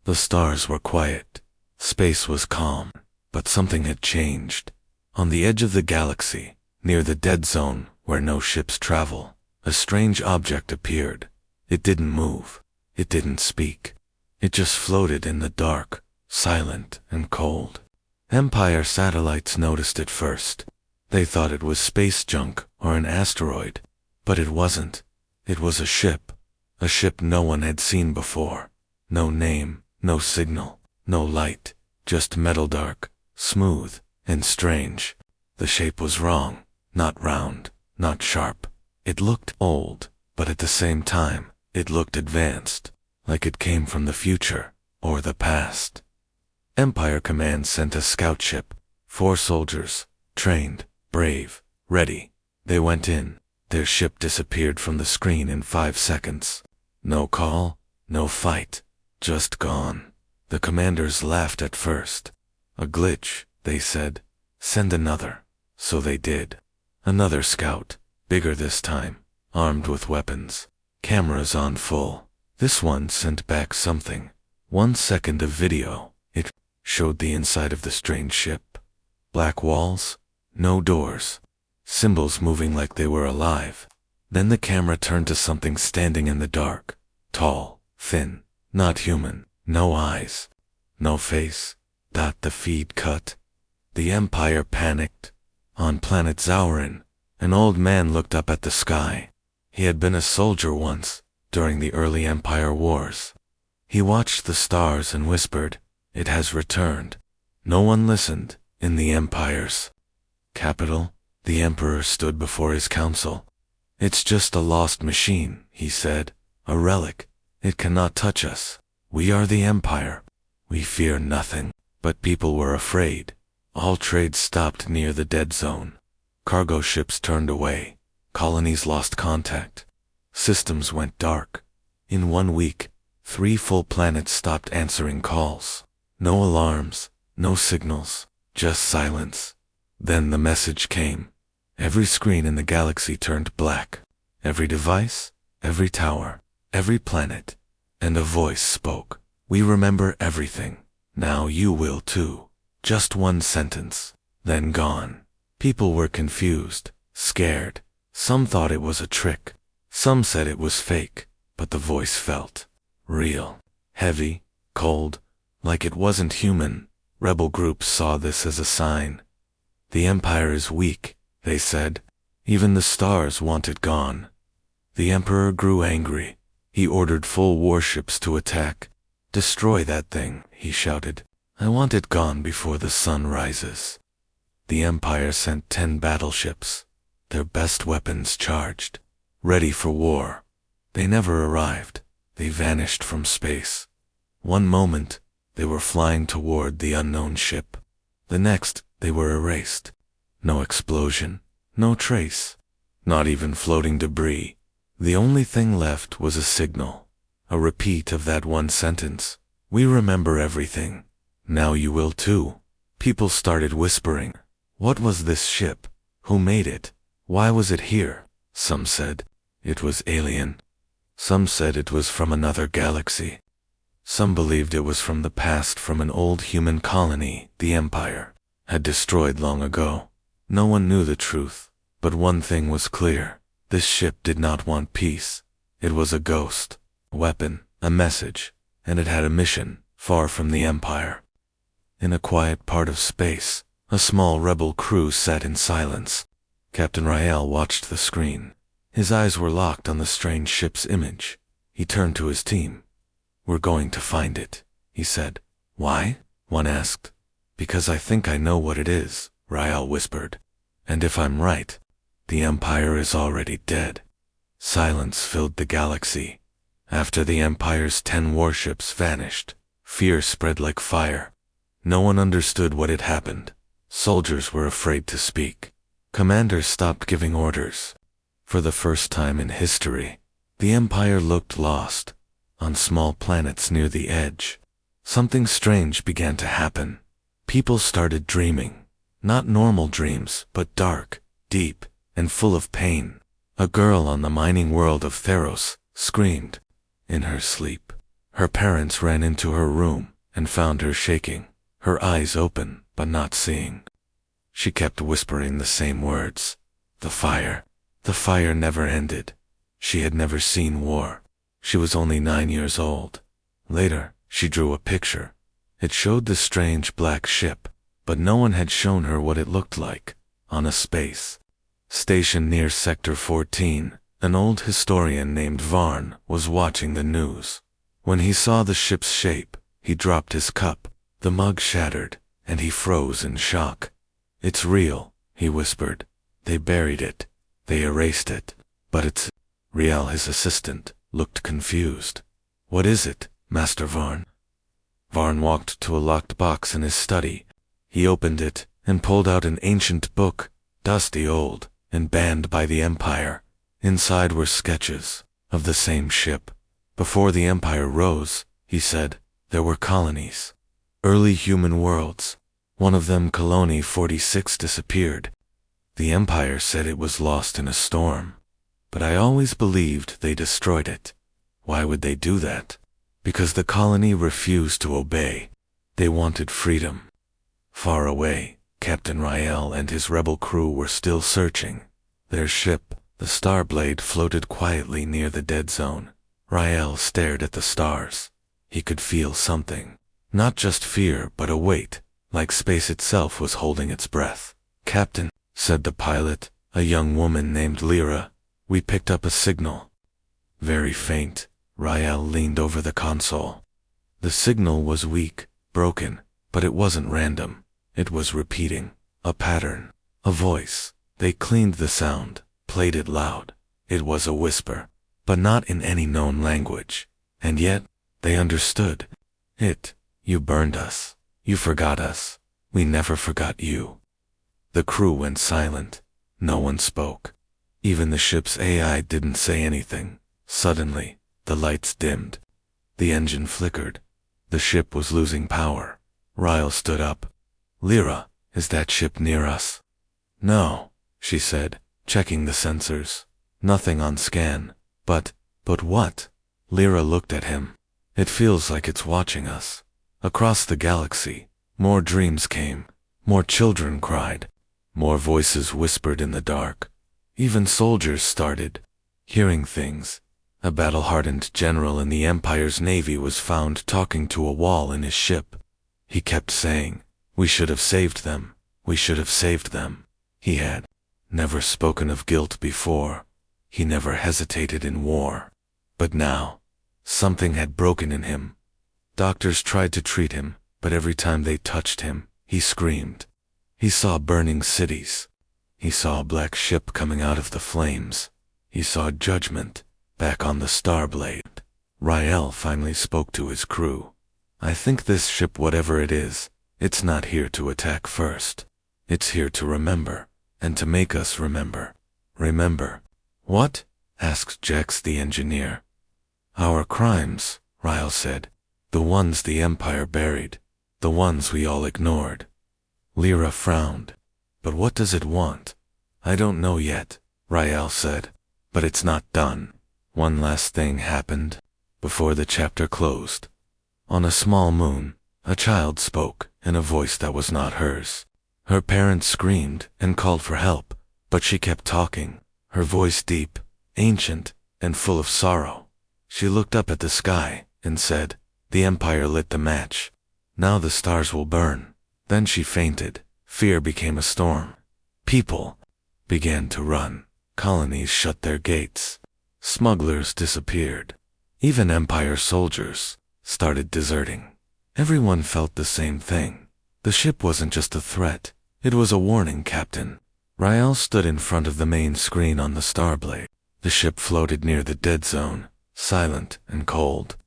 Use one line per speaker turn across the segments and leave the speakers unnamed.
The stars were quiet. Space was calm. But something had changed. On the edge of the galaxy, near the dead zone where no ships travel, a strange object appeared. It didn't move. It didn't speak. It just floated in the dark, silent and cold. Empire satellites noticed it first. They thought it was space junk or an asteroid. But it wasn't. It was a ship. A ship no one had seen before. No name, no signal, no light, just metal dark, smooth, and strange. The shape was wrong, not round, not sharp. It looked old, but at the same time, it looked advanced, like it came from the future, or the past. Empire Command sent a scout ship, 4 soldiers, trained, brave, ready. They went in. Their ship disappeared from the screen in 5 seconds. No call, no fight, just gone. The commanders laughed at first. A glitch, they said. Send another. So they did. Another scout, bigger this time, armed with weapons, cameras on full. This one sent back something. 1 second of video. It showed the inside of the strange ship. Black walls, no doors, symbols moving like they were alive. Then the camera turned to something standing in the dark, tall, thin, not human, no eyes, no face. The feed cut. The Empire panicked. On planet Zaurin, an old man looked up at the sky. He had been a soldier once, during the early Empire Wars. He watched the stars and whispered, "It has returned." No one listened. In the Empire's capital, the Emperor stood before his council. "It's just a lost machine," he said. "A relic. It cannot touch us. We are the Empire. We fear nothing." But people were afraid. All trade stopped near the dead zone. Cargo ships turned away. Colonies lost contact. Systems went dark. In 1 week, 3 full planets stopped answering calls. No alarms, no signals, just silence. Then the message came. Every screen in the galaxy turned black. Every device, every tower, every planet. And a voice spoke. "We remember everything. Now you will too." Just 1 sentence, then gone. People were confused, scared. Some thought it was a trick. Some said it was fake, but the voice felt real, heavy, cold, like it wasn't human. Rebel groups saw this as a sign. "The Empire is weak," they said. "Even the stars want it gone." The Emperor grew angry. He ordered full warships to attack. "Destroy that thing," he shouted. "I want it gone before the sun rises." The Empire sent 10 battleships, their best weapons charged, ready for war. They never arrived. They vanished from space. One moment, they were flying toward the unknown ship. The next, they were erased. No explosion, no trace, not even floating debris. The only thing left was a signal, a repeat of that 1 sentence. "We remember everything. Now you will too." People started whispering. What was this ship? Who made it? Why was it here? Some said it was alien. Some said it was from another galaxy. Some believed it was from the past, from an old human colony the Empire had destroyed long ago. No one knew the truth, but one thing was clear. This ship did not want peace. It was a ghost, a weapon, a message, and it had a mission far from the Empire. In a quiet part of space, a small rebel crew sat in silence. Captain Rael watched the screen. His eyes were locked on the strange ship's image. He turned to his team. "We're going to find it," he said. "Why?" one asked. "Because I think I know what it is," Rael whispered. "And if I'm right, the Empire is already dead." Silence filled the galaxy. After the Empire's 10 warships vanished, fear spread like fire. No one understood what had happened. Soldiers were afraid to speak. Commanders stopped giving orders. For the first time in history, the Empire looked lost. On small planets near the edge, something strange began to happen. People started dreaming. Not normal dreams, but dark, deep, and full of pain. A girl on the mining world of Theros screamed in her sleep. Her parents ran into her room and found her shaking, her eyes open but not seeing. She kept whispering the same words. The fire. The fire never ended. She had never seen war. She was only 9 years old. Later, she drew a picture. It showed the strange black ship, but no one had shown her what it looked like. On a space station near Sector 14, an old historian named Varn was watching the news. When he saw the ship's shape, he dropped his cup. The mug shattered, and he froze in shock. "It's real," he whispered. "They buried it. They erased it. But it's—" Riel, his assistant, looked confused. "What is it, Master Varn?" Varn walked to a locked box in his study. He opened it and pulled out an ancient book, dusty old, and banned by the Empire. Inside were sketches of the same ship. Before the Empire rose, he said, there were colonies. Early human worlds. One of them, Colony 46, disappeared. The Empire said it was lost in a storm. But I always believed they destroyed it. Why would they do that? Because the colony refused to obey. They wanted freedom. Far away, Captain Riel and his rebel crew were still searching. Their ship, the Starblade, floated quietly near the dead zone. Riel stared at the stars. He could feel something. Not just fear, but a weight, like space itself was holding its breath. "Captain," said the pilot, a young woman named Lyra, "we picked up a signal." Very faint. Riel leaned over the console. The signal was weak, broken, but it wasn't random. It was repeating. A pattern. A voice. They cleaned the sound, played it loud. It was a whisper, but not in any known language. And yet, they understood. You burned us. You forgot us. We never forgot you. The crew went silent. No one spoke. Even the ship's AI didn't say anything. Suddenly, the lights dimmed. The engine flickered. The ship was losing power. Riel stood up. "Lyra, is that ship near us?" "No," she said, checking the sensors. "Nothing on scan. But what?" Lyra looked at him. "It feels like it's watching us." Across the galaxy, more dreams came. More children cried. More voices whispered in the dark. Even soldiers started hearing things. A battle-hardened general in the Empire's navy was found talking to a wall in his ship. He kept saying, "We should have saved them. We should have saved them." He had never spoken of guilt before. He never hesitated in war. But now, something had broken in him. Doctors tried to treat him, but every time they touched him, he screamed. He saw burning cities. He saw a black ship coming out of the flames. He saw judgment back on the Starblade. Riel finally spoke to his crew. "I think this ship, whatever it is, it's not here to attack first. It's here to remember, and to make us remember." "Remember?" "What?" asked Jex the engineer. "Our crimes," Riel said. "The ones the Empire buried. The ones we all ignored." Lyra frowned. "But what does it want?" "I don't know yet," Riel said. "But it's not done." One last thing happened before the chapter closed. On a small moon, a child spoke in a voice that was not hers. Her parents screamed and called for help, but she kept talking, her voice deep, ancient, and full of sorrow. She looked up at the sky and said, "The Empire lit the match. Now the stars will burn." Then she fainted. Fear became a storm. People began to run. Colonies shut their gates. Smugglers disappeared. Even Empire soldiers started deserting. Everyone felt the same thing. The ship wasn't just a threat. It was a warning, Captain. Riel stood in front of the main screen on the Starblade. The ship floated near the dead zone, silent and cold.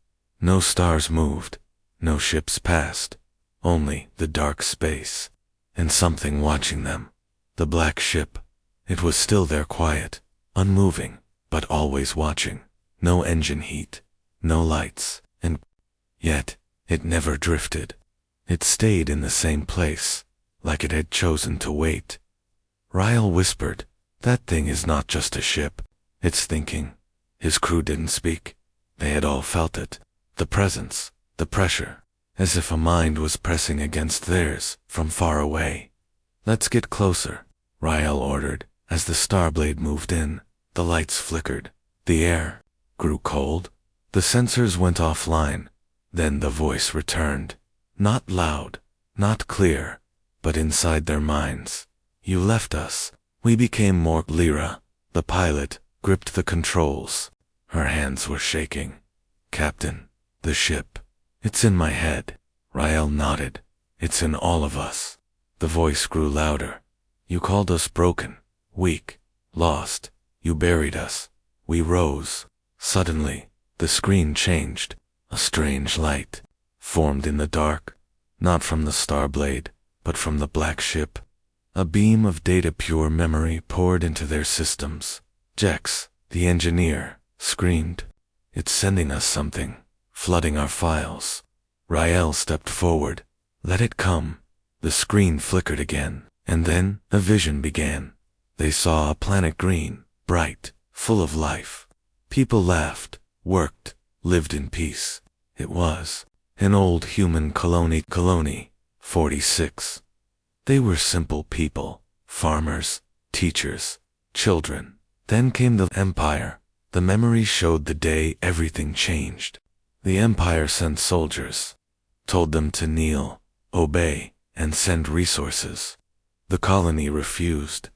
No stars moved. No ships passed. Only the dark space. And something watching them. The black ship. It was still there, quiet, unmoving, but always watching. No engine heat. No lights. And yet, it never drifted. It stayed in the same place, like it had chosen to wait. Riel whispered, "That thing is not just a ship. It's thinking." His crew didn't speak. They had all felt it. The presence, the pressure, as if a mind was pressing against theirs from far away. "Let's get closer," Rael ordered. As the Starblade moved in, the lights flickered. The air grew cold. The sensors went offline. Then the voice returned. Not loud, not clear, but inside their minds. "You left us. We became more." Lyra, the pilot, gripped the controls. Her hands were shaking. "Captain, the ship. It's in my head." Rael nodded. "It's in all of us." The voice grew louder. "You called us broken, weak, lost. You buried us. We rose." Suddenly, the screen changed. A strange light formed in the dark, not from the Starblade, but from the black ship. A beam of data, pure memory, poured into their systems. Jex, the engineer, screamed. "It's sending us something, flooding our files." Rael stepped forward. "Let it come." The screen flickered again, and then a vision began. They saw a planet green, bright, full of life. People laughed, worked, lived in peace. It was an old human colony, Colony 46. They were simple people, farmers, teachers, children. Then came the Empire. The memory showed the day everything changed. The Empire sent soldiers, told them to kneel, obey, and send resources. The colony refused.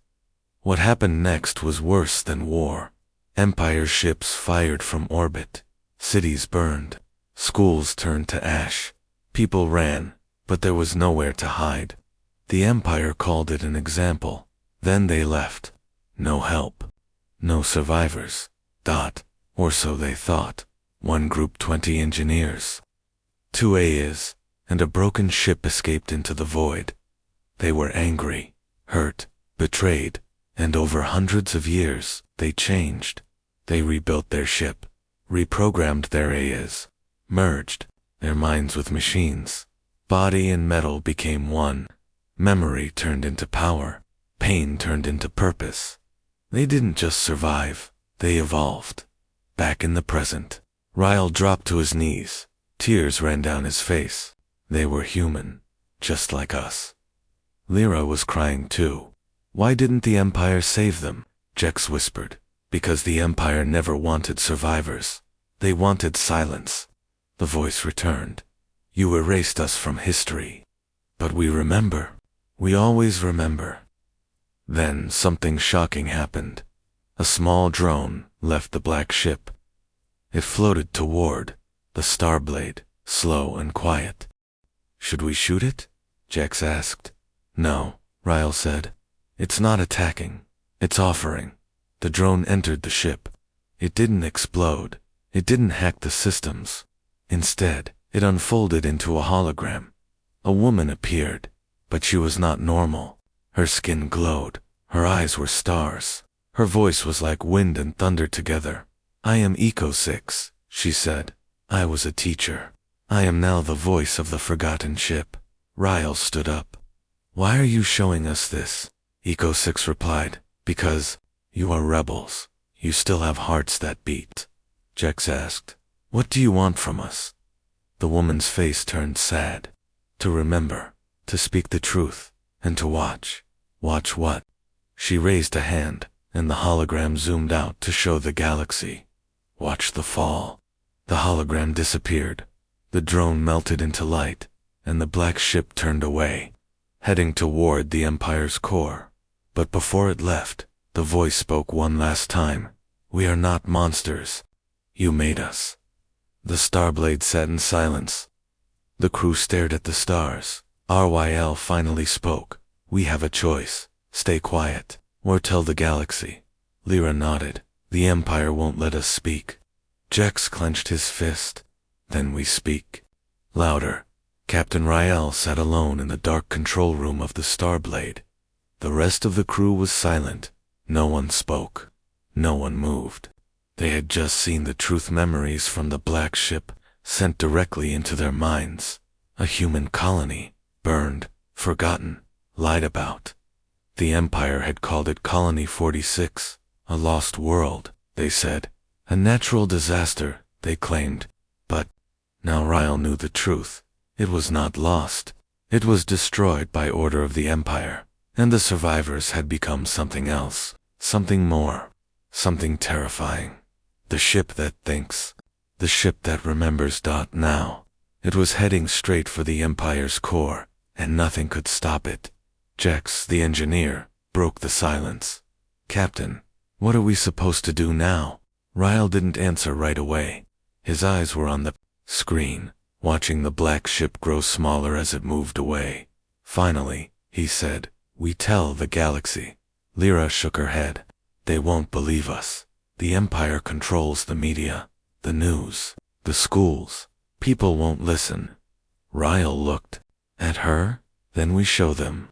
What happened next was worse than war. Empire ships fired from orbit. Cities burned. Schools turned to ash. People ran, but there was nowhere to hide. The Empire called it an example. Then they left. No help. No survivors. Or so they thought. One group, 20 engineers. 2 AIs, and a broken ship escaped into the void. They were angry, hurt, betrayed, and over hundreds of years, they changed. They rebuilt their ship, reprogrammed their AIs, merged their minds with machines. Body and metal became one. Memory turned into power. Pain turned into purpose. They didn't just survive, they evolved. Back in the present, Rael dropped to his knees. Tears ran down his face. They were human, just like us. Lyra was crying too. "Why didn't the Empire save them?" Jex whispered. "Because the Empire never wanted survivors. They wanted silence." The voice returned. "You erased us from history. But we remember. We always remember." Then something shocking happened. A small drone left the black ship. It floated toward the Starblade, slow and quiet. "Should we shoot it?" Jex asked. "No," Rael said. "It's not attacking. It's offering." The drone entered the ship. It didn't explode. It didn't hack the systems. Instead, it unfolded into a hologram. A woman appeared, but she was not normal. Her skin glowed. Her eyes were stars. Her voice was like wind and thunder together. "I am Eco 6, she said. "I was a teacher. I am now the voice of the forgotten ship." Rael stood up. "Why are you showing us this?" Eco 6 replied. "Because you are rebels. You still have hearts that beat." Jex asked, "What do you want from us?" The woman's face turned sad. "To remember, to speak the truth, and to watch." "Watch what?" She raised a hand, and the hologram zoomed out to show the galaxy. "Watch the fall." The hologram disappeared. The drone melted into light, and the black ship turned away, heading toward the Empire's core. But before it left, the voice spoke one last time. "We are not monsters. You made us." The Starblade sat in silence. The crew stared at the stars. RYL finally spoke. "We have a choice. Stay quiet, or tell the galaxy." Lyra nodded. "The Empire won't let us speak." Jex clenched his fist. "Then we speak." Louder. Captain Rael sat alone in the dark control room of the Starblade. The rest of the crew was silent. No one spoke. No one moved. They had just seen the truth memories from the black ship sent directly into their minds. A human colony, burned, forgotten, lied about. The Empire had called it Colony 46, a lost world, they said. A natural disaster, they claimed. But Now Ryle knew the truth. It was not lost. It was destroyed by order of the Empire, and the survivors had become something else, something more, something terrifying. The ship that thinks. The ship that remembers. Now, it was heading straight for the Empire's core, and nothing could stop it. Jex, the engineer, broke the silence. "Captain, what are we supposed to do now?" Ryle didn't answer right away. His eyes were on the screen, watching the black ship grow smaller as it moved away. Finally, he said, "We tell the galaxy." Lyra shook her head. "They won't believe us. The Empire controls the media, the news, the schools. People won't listen." Ryle looked at her. "Then we show them."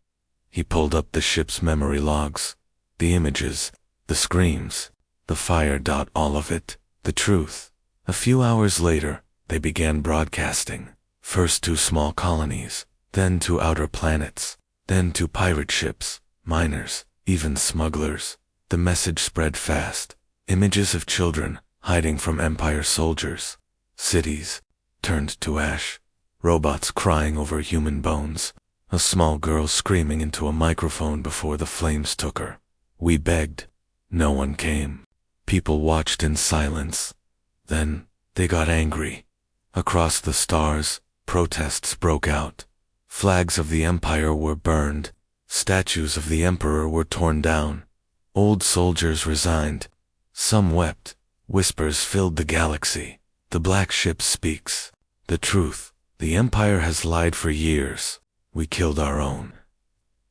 He pulled up the ship's memory logs. The images, the screams, the fire. All of it, the truth. A few hours later, they began broadcasting, first to small colonies, then to outer planets, then to pirate ships, miners, even smugglers. The message spread fast. Images of children hiding from Empire soldiers. Cities turned to ash. Robots crying over human bones. A small girl screaming into a microphone before the flames took her. We begged. No one came. People watched in silence. Then, they got angry. Across the stars, protests broke out. Flags of the Empire were burned. Statues of the Emperor were torn down. Old soldiers resigned. Some wept. Whispers filled the galaxy. The black ship speaks. The truth. The Empire has lied for years. We killed our own.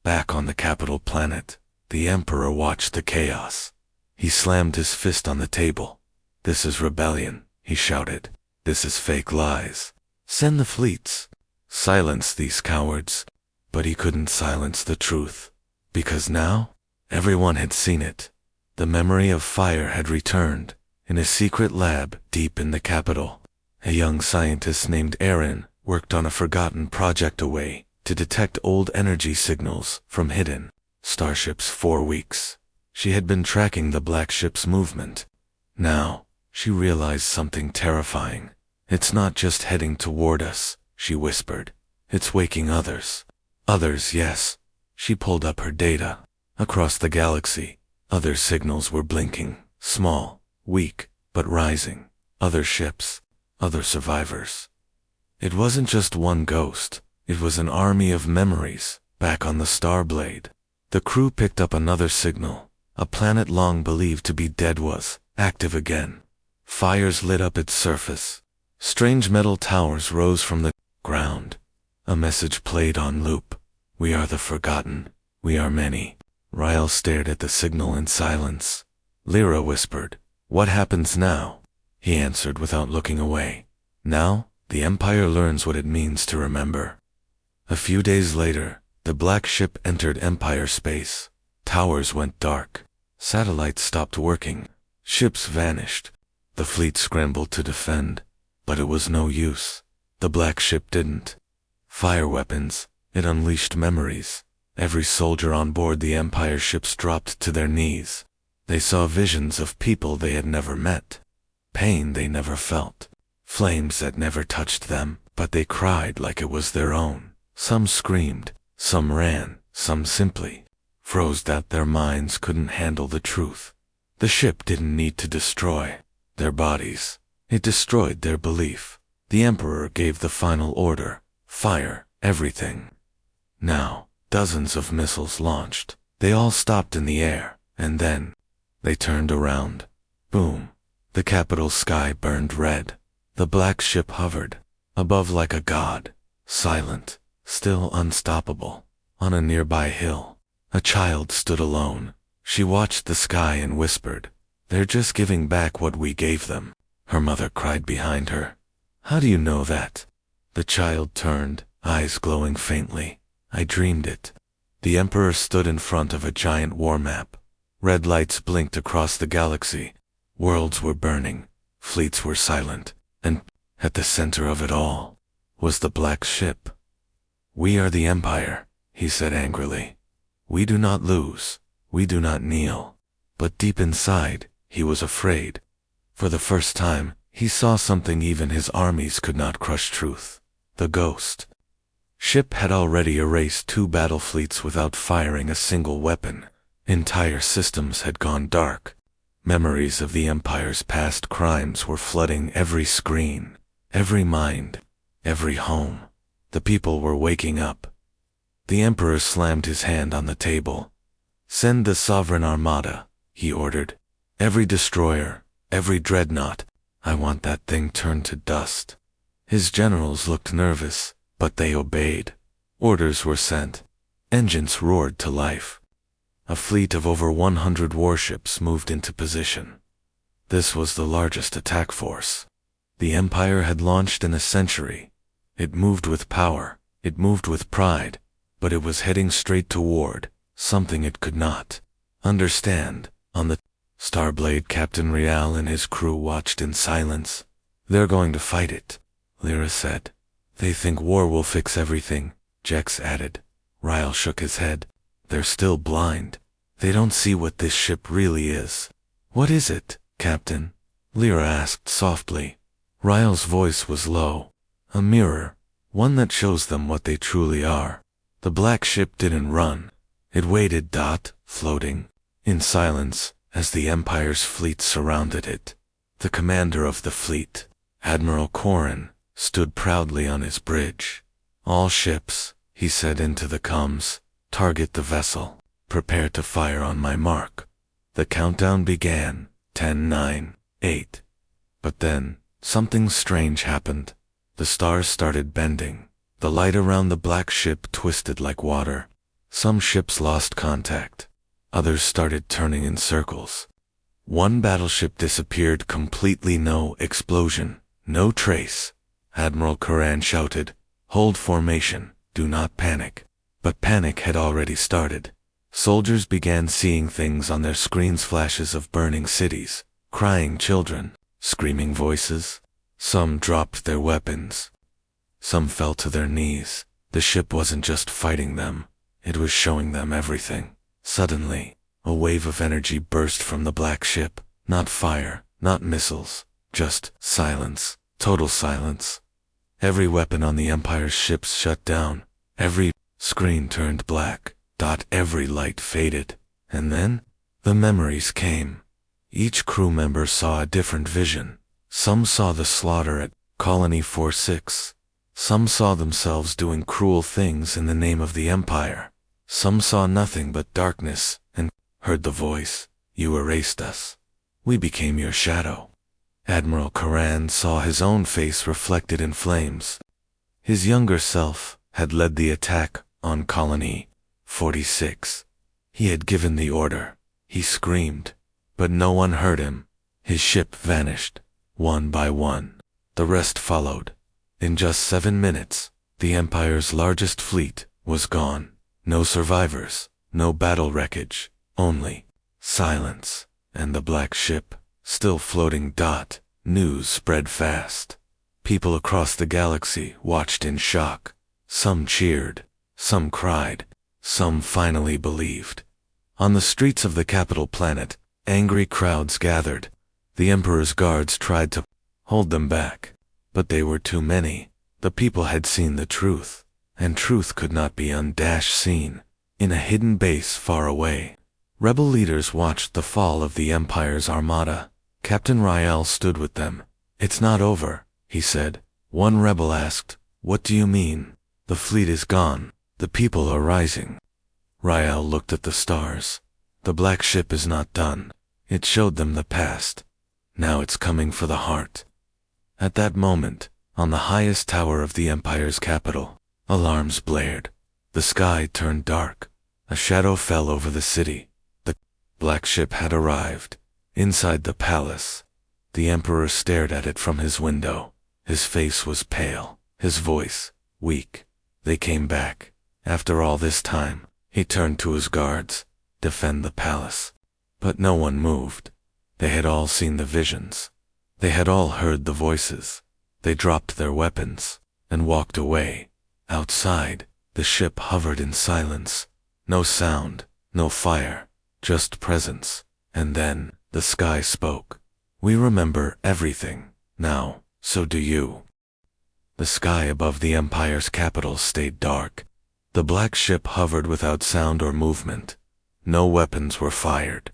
Back on the capital planet, the Emperor watched the chaos. He slammed his fist on the table. "This is rebellion," he shouted. "This is fake lies. Send the fleets. Silence these cowards." But he couldn't silence the truth. Because now, everyone had seen it. The memory of fire had returned. In a secret lab deep in the capital, a young scientist named Erin worked on a forgotten project away to detect old energy signals from hidden starships 4 weeks. She had been tracking the black ship's movement. Now, she realized something terrifying. "It's not just heading toward us," she whispered. "It's waking others." Others, yes. She pulled up her data. Across the galaxy, other signals were blinking, small, weak, but rising. Other ships, other survivors. It wasn't just one ghost. It was an army of memories, back on the Starblade. The crew picked up another signal. A planet long believed to be dead was active again. Fires lit up its surface. Strange metal towers rose from the ground. A message played on loop. "We are the forgotten. We are many." Ryle stared at the signal in silence. Lyra whispered, "What happens now?" He answered without looking away. "Now, the Empire learns what it means to remember." A few days later, the black ship entered Empire space. Towers went dark. Satellites stopped working. Ships vanished. The fleet scrambled to defend, but it was no use. The black ship didn't. Fire weapons. It unleashed memories. Every soldier on board the Empire ships dropped to their knees. They saw visions of people they had never met. Pain they never felt. Flames that never touched them, but they cried like it was their own. Some screamed, some ran, some simply froze that their minds couldn't handle the truth. The ship didn't need to destroy their bodies. It destroyed their belief. The Emperor gave the final order. Fire everything. Now, dozens of missiles launched. They all stopped in the air, and then they turned around. Boom. The capital sky burned red. The black ship hovered above like a god, silent, still unstoppable. On a nearby hill, a child stood alone. She watched the sky and whispered, "They're just giving back what we gave them." Her mother cried behind her. "How do you know that?" The child turned, eyes glowing faintly. "I dreamed it." The Emperor stood in front of a giant war map. Red lights blinked across the galaxy. Worlds were burning. Fleets were silent. And at the center of it all was the black ship. "We are the Empire," he said angrily. "We do not lose. We do not kneel." But deep inside, he was afraid. For the first time, He saw something even his armies could not crush: truth. The ghost ship had already erased 2 battle fleets without firing a single weapon. Entire systems had gone dark. Memories of the Empire's past crimes were flooding every screen, every mind, every home. The people were waking up. The Emperor slammed his hand on the table. "Send the Sovereign Armada," he ordered. "Every destroyer, every dreadnought. I want that thing turned to dust." His generals looked nervous, but they obeyed. Orders were sent. Engines roared to life. A fleet of over 100 warships moved into position. This was the largest attack force the Empire had launched in a century. It moved with power, it moved with pride, but it was heading straight toward something it could not understand. On the Starblade, Captain Rial and his crew watched in silence. "They're going to fight it," Lyra said. "They think war will fix everything," Jex added. Rial shook his head. "They're still blind. They don't see what this ship really is." "What is it, Captain?" Lyra asked softly. Rial's voice was low. "A mirror, one that shows them what they truly are." The black ship didn't run. It waited, floating in silence as the Empire's fleet surrounded it. The commander of the fleet, Admiral Corrin, stood proudly on his bridge. "All ships," he said into the comms, "target the vessel. Prepare to fire on my mark." The countdown began. 10, 9, 8. But then, something strange happened. The stars started bending. The light around the black ship twisted like water. Some ships lost contact. Others started turning in circles. One battleship disappeared completely. No explosion, no trace. Admiral Corrin shouted, "Hold formation, do not panic." But panic had already started. Soldiers began seeing things on their screens: flashes of burning cities, crying children, screaming voices. Some dropped their weapons. Some fell to their knees. The ship wasn't just fighting them, it was showing them everything. Suddenly, a wave of energy burst from the black ship. Not fire, not missiles, just silence, total silence. Every weapon on the Empire's ships shut down. Every screen turned black. Every light faded. And then, the memories came. Each crew member saw a different vision. Some saw the slaughter at Colony 46. Some saw themselves doing cruel things in the name of the Empire. Some saw nothing but darkness and heard the voice, "You erased us. We became your shadow." Admiral Corrin saw his own face reflected in flames. His younger self had led the attack on Colony 46. He had given the order. He screamed, but no one heard him. His ship vanished, one by one. The rest followed. In just 7 minutes, the Empire's largest fleet was gone. No survivors, no battle wreckage, only silence, and the black ship, still floating. News spread fast. People across the galaxy watched in shock. Some cheered, some cried, some finally believed. On the streets of the capital planet, angry crowds gathered. The Emperor's guards tried to hold them back, but they were too many. The people had seen the truth, and truth could not be seen. In a hidden base far away, rebel leaders watched the fall of the Empire's armada. Captain Rial stood with them. "It's not over," he said. One rebel asked, "What do you mean?" "The fleet is gone. The people are rising." Rial looked at the stars. "The black ship is not done. It showed them the past. Now it's coming for the heart." At that moment, on the highest tower of the Empire's capital, alarms blared. The sky turned dark. A shadow fell over the city. The black ship had arrived. Inside the palace, the Emperor stared at it from his window. His face was pale, his voice weak. They came back. After all this time, he turned to his guards. Defend the palace. But no one moved. They had all seen the visions. They had all heard the voices. They dropped their weapons and walked away. Outside, the ship hovered in silence. No sound, no fire, just presence. And then, the sky spoke. "We remember everything. Now, so do you. The sky above the Empire's capital stayed dark. The black ship hovered without sound or movement. No weapons were fired.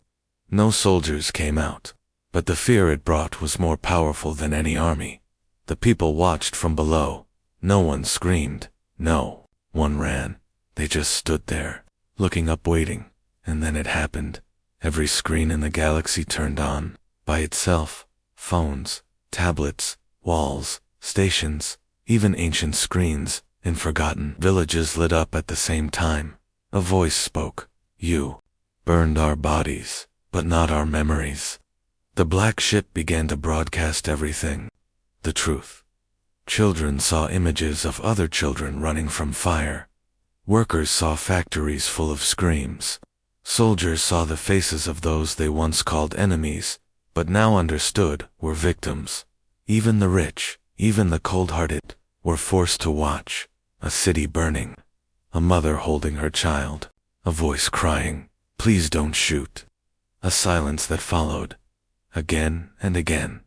No soldiers came out. But the fear it brought was more powerful than any army. The people watched from below. No one screamed. No one ran. They just stood there, looking up, waiting. And then it happened. Every screen in the galaxy turned on, by itself. Phones, tablets, walls, stations, even ancient screens in forgotten villages lit up at the same time. A voice spoke. You burned our bodies, but not our memories. The black ship began to broadcast everything. The truth. Children saw images of other children running from fire. Workers saw factories full of screams. Soldiers saw the faces of those they once called enemies, but now understood were victims. Even the rich, even the cold-hearted, were forced to watch. A city burning. A mother holding her child. A voice crying, "Please don't shoot." A silence that followed. Again and again.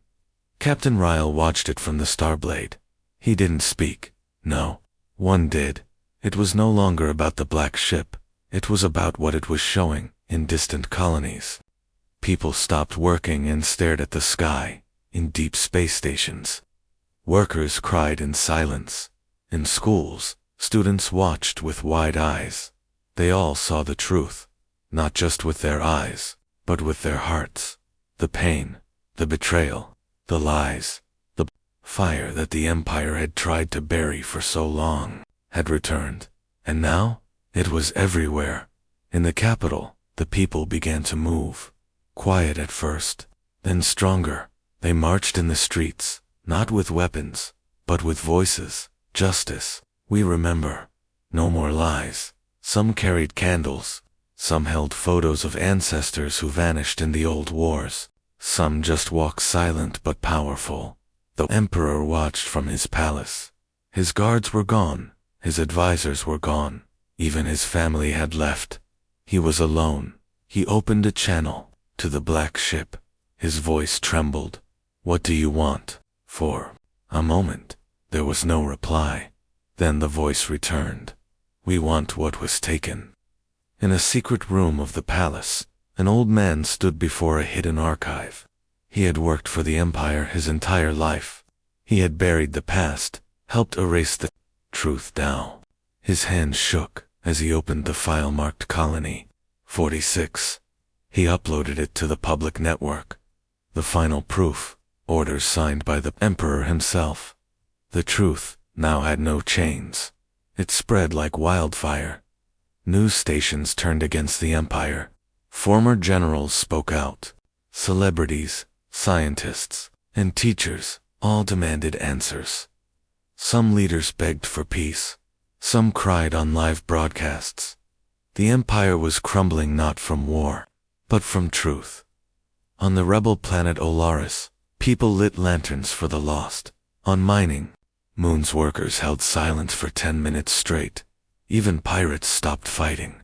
Captain Ryle watched it from the Starblade. He didn't speak. No. One did. It was no longer about the black ship. It was about what it was showing in distant colonies. People stopped working and stared at the sky, in deep space stations. Workers cried in silence. In schools, students watched with wide eyes. They all saw the truth, not just with their eyes, but with their hearts. The pain, the betrayal, the lies, the fire that the Empire had tried to bury for so long had returned. And now, it was everywhere. In the capital, the people began to move. Quiet at first, then stronger. They marched in the streets, not with weapons, but with voices. Justice. We remember. No more lies. Some carried candles. Some held photos of ancestors who vanished in the old wars. Some just walked silent but powerful. The Emperor watched from his palace. His guards were gone. His advisors were gone. Even his family had left. He was alone. He opened a channel to the black ship. His voice trembled. "What do you want?" For a moment, there was no reply. Then the voice returned. "We want what was taken." In a secret room of the palace, an old man stood before a hidden archive. He had worked for the Empire his entire life. He had buried the past, helped erase the truth now. His hand shook as he opened the file marked Colony 46. He uploaded it to the public network. The final proof, orders signed by the Emperor himself. The truth now had no chains. It spread like wildfire. News stations turned against the Empire. Former generals spoke out. Celebrities, scientists, and teachers all demanded answers. Some leaders begged for peace. Some cried on live broadcasts. The Empire was crumbling not from war, but from truth. On the rebel planet Olaris, people lit lanterns for the lost. On mining, Moon's workers held silence for 10 minutes straight. Even pirates stopped fighting,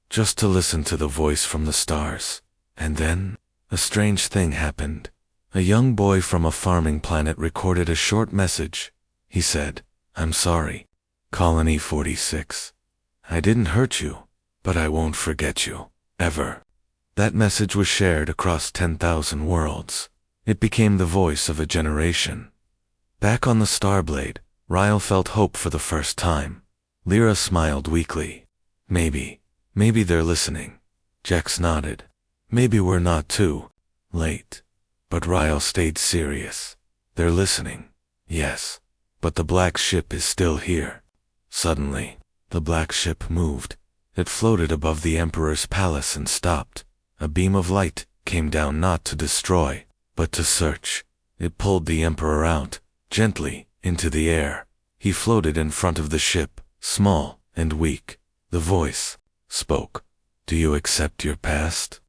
just to listen to the voice from the stars. And then, a strange thing happened. A young boy from a farming planet recorded a short message. He said, "I'm sorry, Colony 46. I didn't hurt you, but I won't forget you, ever." That message was shared across 10,000 worlds. It became the voice of a generation. Back on the Starblade, Ryle felt hope for the first time. Lyra smiled weakly. Maybe they're listening." Jex nodded. "Maybe we're not too late." But Ryle stayed serious. "They're listening. Yes. But the black ship is still here." Suddenly, the black ship moved. It floated above the Emperor's palace and stopped. A beam of light came down not to destroy, but to search. It pulled the Emperor out, gently, into the air. He floated in front of the ship, small and weak. The voice spoke. "Do you accept your past?"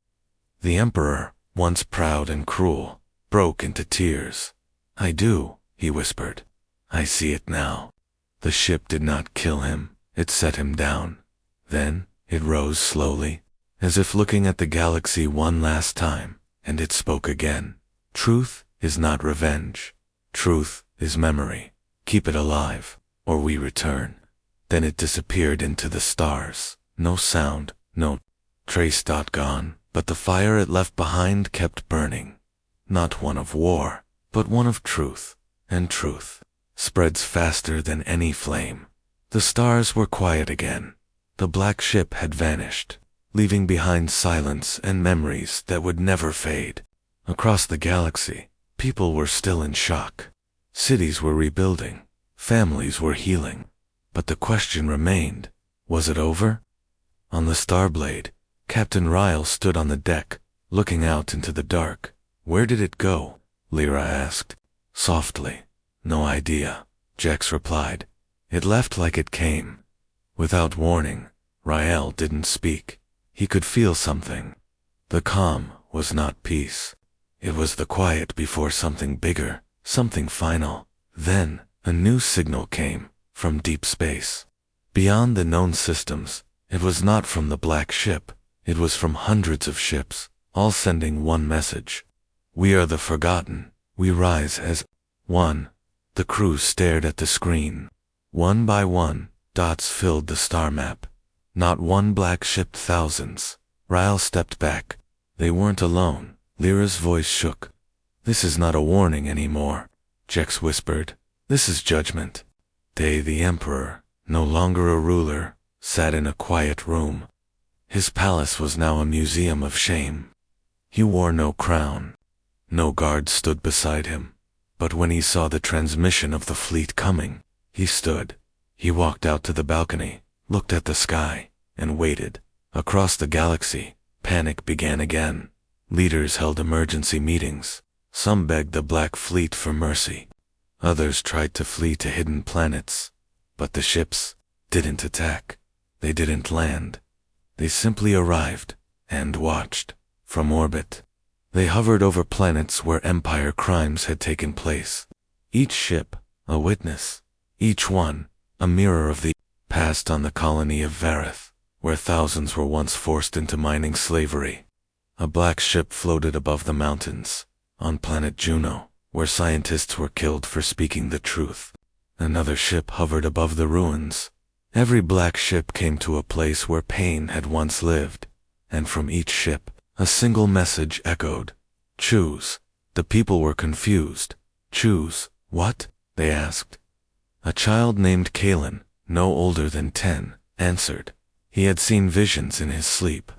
The Emperor, once proud and cruel, broke into tears. "I do," he whispered. "I see it now." The ship did not kill him, it set him down. Then, it rose slowly, as if looking at the galaxy one last time, and it spoke again. "Truth is not revenge. Truth is memory. Keep it alive, or we return. Then it disappeared into the stars. No sound, no trace. Gone, but the fire it left behind kept burning. Not one of war, but one of truth. And truth spreads faster than any flame. The stars were quiet again. The black ship had vanished, leaving behind silence and memories that would never fade. Across the galaxy, people were still in shock. Cities were rebuilding. Families were healing. But the question remained, was it over? On the Starblade, Captain Ryle stood on the deck, looking out into the dark. Where did it go? Lyra asked, softly. No idea, Jex replied. It left like it came. Without warning, Ryle didn't speak. He could feel something. The calm was not peace. It was the quiet before something bigger, something final. Then, a new signal came, from deep space. Beyond the known systems, it was not from the black ship. It was from hundreds of ships, all sending one message. We are the forgotten. We rise as one. The crew stared at the screen. One by one, dots filled the star map. Not one black ship, thousands. Ryle stepped back. They weren't alone. Lyra's voice shook. This is not a warning anymore, Jex whispered. This is judgment. Day the Emperor, no longer a ruler, sat in a quiet room. His palace was now a museum of shame. He wore no crown. No guard stood beside him. But when he saw the transmission of the fleet coming, he stood. He walked out to the balcony, looked at the sky, and waited. Across the galaxy, panic began again. Leaders held emergency meetings. Some begged the Black Fleet for mercy. Others tried to flee to hidden planets. But the ships didn't attack. They didn't land. They simply arrived and watched from orbit. They hovered over planets where Empire crimes had taken place. Each ship, a witness. Each one, a mirror of the past on the colony of Vareth, where thousands were once forced into mining slavery. A black ship floated above the mountains, on planet Juno, where scientists were killed for speaking the truth. Another ship hovered above the ruins. Every black ship came to a place where pain had once lived, and from each ship, a single message echoed. Choose. The people were confused. Choose what? They asked. A child named Kalen, no older than 10, answered. He had seen visions in his sleep,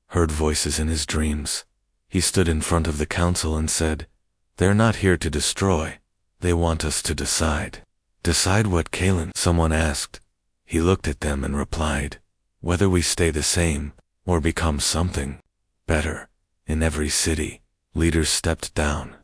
heard voices in his dreams. He stood in front of the council and said, "They're not here to destroy. They want us to decide." Decide what, Kalen? Someone asked. He looked at them and replied, "Whether we stay the same, or become something better." In every city, leaders stepped down.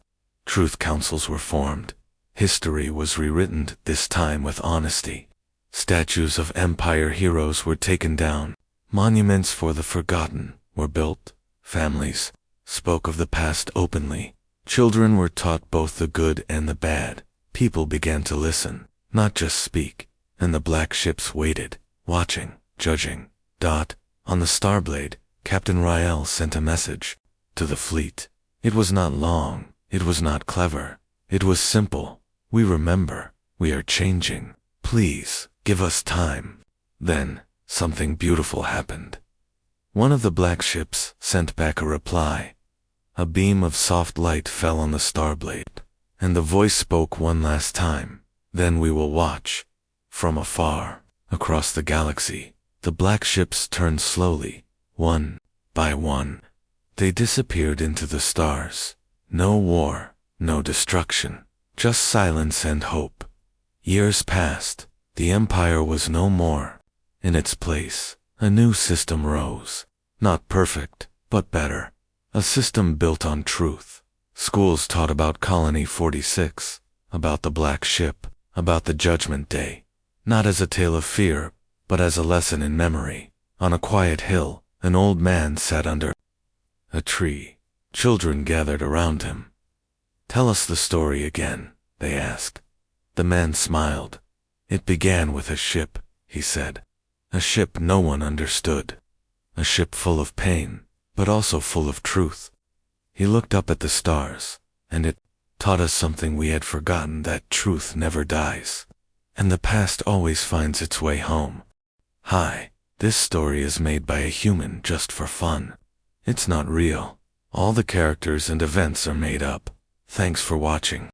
Truth councils were formed. History was rewritten, this time with honesty. Statues of Empire heroes were taken down. Monuments for the forgotten were built. Families spoke of the past openly. Children were taught both the good and the bad. People began to listen, not just speak. And the black ships waited, watching, judging. On the Starblade, Captain Ryle sent a message to the fleet. It was not long. It was not clever. It was simple. We remember. We are changing. Please, give us time. Then, something beautiful happened. One of the black ships sent back a reply. A beam of soft light fell on the Starblade, and the voice spoke one last time. Then we will watch. From afar, across the galaxy, the black ships turned slowly, one by one. They disappeared into the stars. No war, no destruction, just silence and hope. Years passed. The Empire was no more. In its place, a new system rose. Not perfect, but better. A system built on truth. Schools taught about Colony 46, about the black ship, about the Judgment Day. Not as a tale of fear, but as a lesson in memory. On a quiet hill, an old man sat under a tree. Children gathered around him. "Tell us the story again," they asked. The man smiled. "It began with a ship," he said. "A ship no one understood. A ship full of pain, but also full of truth." He looked up at the stars, and it taught us something we had forgotten, that truth never dies, and the past always finds its way home. Hi, this story is made by a human just for fun. It's not real. All the characters and events are made up. Thanks for watching.